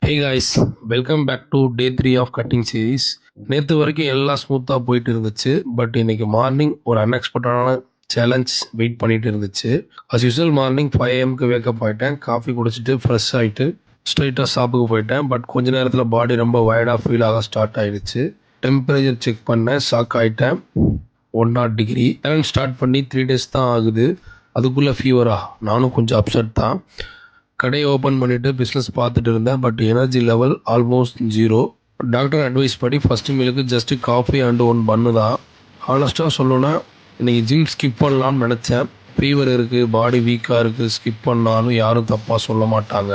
Hey guys, welcome back to day 3 of cutting series. நேற்று வரைக்கும் எல்லாம் ஸ்மூத்தாக போயிட்டு இருந்துச்சு. பட் இன்னைக்கு மார்னிங் ஒரு அன்எக்ஸ்பெக்டடான சேலஞ்ச் வெயிட் பண்ணிட்டு இருந்துச்சு. As usual morning 5 AM wake up ஆகிட்டேன். காஃபி குடிச்சிட்டு ஃப்ரெஷ் ஆகிட்டு ஸ்ட்ரைட்டாக ஷாப்புக்கு போயிட்டேன். பட் கொஞ்ச நேரத்தில் பாடி ரொம்ப வயர்டாக ஃபீல் ஆக ஸ்டார்ட் ஆகிடுச்சு. டெம்பரேச்சர் செக் பண்ணேன், ஷாக் ஆகிட்டேன். 1 டிகிரி. சேலஞ்ச் ஸ்டார்ட் பண்ணி 3 days தான் ஆகுது. அதுக்குள்ளே ஃபீவரா? நானும் கொஞ்சம் அப்செட் தான். கடையை ஓப்பன் பண்ணிவிட்டு பிஸ்னஸ் பார்த்துட்டு இருந்தேன். But energy level almost zero. Doctor advice படி ஃபஸ்ட்டு மீலுக்கு ஜஸ்ட்டு காஃபி அண்டு 1 பன்னு தான். ஹானஸ்ட்டாக சொல்லணும்னா இன்றைக்கி ஜிம் ஸ்கிப் பண்ணலான்னு நினச்சேன். ஃபீவர் இருக்குது, பாடி வீக்காக இருக்குது, ஸ்கிப் பண்ணாலும் யாரும் தப்பாக சொல்ல மாட்டாங்க.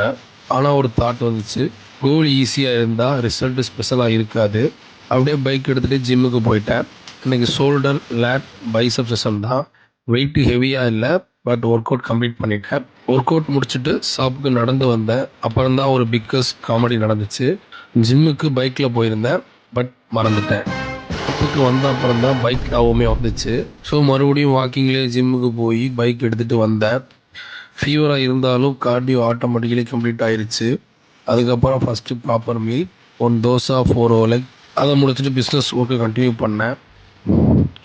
ஆனால் ஒரு தாட் வந்துச்சு, கோல் ஈஸியாக இருந்தால் ரிசல்ட்டு ஸ்பெஷலாக இருக்காது. அப்படியே பைக் எடுத்துகிட்டு ஜிம்முக்கு போயிட்டேன். இன்றைக்கி ஷோல்டர், லேட், பைசப் செஷன் தான். வெயிட்டு ஹெவியாக இல்லை, பட் ஒர்க் அவுட் கம்ப்ளீட் பண்ணிட்டேன். ஒர்க் அவுட் முடிச்சுட்டு ஷாப்புக்கு நடந்து வந்தேன். அப்புறம் தான் ஒரு பிக்கஸ்ட் காமெடி நடந்துச்சு. ஜிம்முக்கு பைக்கில் போயிருந்தேன், பட் மறந்துட்டேன். ஷாப்புக்கு வந்த அப்புறம் தான் பைக் ஞாபகமே வந்துச்சு. ஸோ மறுபடியும் வாக்கிங்லேயே ஜிம்முக்கு போய் பைக் எடுத்துகிட்டு வந்தேன். ஃபீவராக இருந்தாலும் கார்டியோ ஆட்டோமேட்டிக்கலி கம்ப்ளீட் ஆயிடுச்சு. அதுக்கப்புறம் ஃபஸ்ட்டு ப்ராப்பர் மீல், 1 தோசை 4 ஓலக். அதை முடிச்சுட்டு பிஸ்னஸ் ஒர்க்கை கண்டினியூ பண்ணேன்.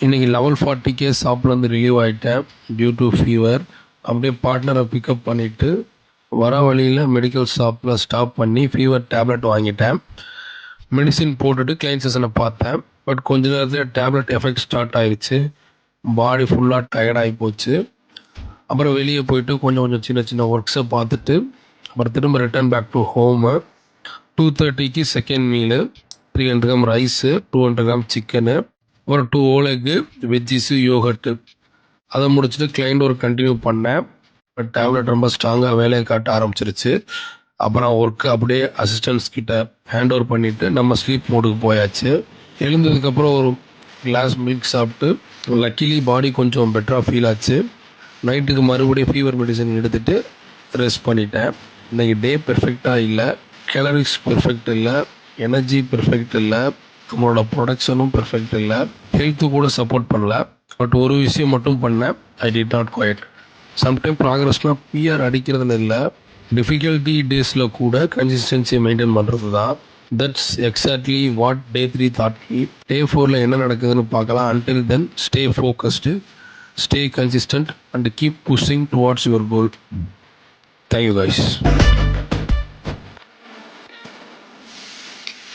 இன்றைக்கி 11:40 ஷாப்லேருந்து ரிலீவ் ஆகிட்டேன் டியூ டு ஃபீவர். அப்படியே பார்ட்னரை பிக்கப் பண்ணிவிட்டு வர வழியில் மெடிக்கல் ஷாப்பில் ஸ்டாப் பண்ணி ஃபீவர் டேப்லெட் வாங்கிட்டேன். மெடிசின் போட்டுட்டு கிளைண்ட் செஷனை பார்த்தேன். பட் கொஞ்ச நேரத்தில் டேப்லெட் எஃபெக்ட் ஸ்டார்ட் ஆகிடுச்சு. பாடி ஃபுல்லாக டயர்டாகி போச்சு. அப்புறம் வெளியே போயிட்டு கொஞ்சம் சின்ன சின்ன ஒர்க்ஸை பார்த்துட்டு அப்புறம் திரும்ப return back to home. 2:30 second meal, 300 gram rice, 200 gram chicken, ஒரு 2 ஓலெக்கு, வெஜ்ஜிஸு, யோகர்ட்டு. அதை முடிச்சுட்டு கிளைண்ட் ஒர்க் கண்டினியூ பண்ணேன். பட் டேப்லெட் ரொம்ப ஸ்ட்ராங்காக வேலையை காட்ட ஆரம்பிச்சிருச்சு. அப்புறம் ஒர்க்கு அப்படியே அசிஸ்டன்ஸ் கிட்ட ஹேண்ட் ஓவர் பண்ணிவிட்டு நம்ம ஸ்லீப் மோடுக்கு போயாச்சு. எழுந்ததுக்கப்புறம் ஒரு கிளாஸ் மில்க் சாப்பிட்டு லக்கிலி பாடி கொஞ்சம் பெட்டராக ஃபீல் ஆச்சு. நைட்டுக்கு மறுபடியும் ஃபீவர் மெடிசன் எடுத்துகிட்டு ரெஸ்ட் பண்ணிட்டேன். இன்றைக்கி டே பெர்ஃபெக்டாக இல்லை, கேலரிஸ் பெர்ஃபெக்ட் இல்லை, எனர்ஜி பெர்ஃபெக்ட் இல்லை, நம்மளோட ப்ரொடக்ஷனும் பெர்ஃபெக்ட் இல்லை, ஹெல்த்து கூட சப்போர்ட் பண்ணல. பட் ஒரு விஷயம் மட்டும் பண்ணேன், I did not quite. Sometime ப்ராக்ரஸ்னால் பிஆர் அடிக்கிறதுன்னு இல்லை, டிஃபிகல்ட்டி டேஸில் கூட கன்சிஸ்டன்சியை மெயின்டைன் பண்ணுறது தான். That's exactly what day 3 taught me. Day 4 என்ன நடக்குதுன்னு பார்க்கலாம். Until then stay focused, stay consistent and keep pushing towards your goal. Thank you guys.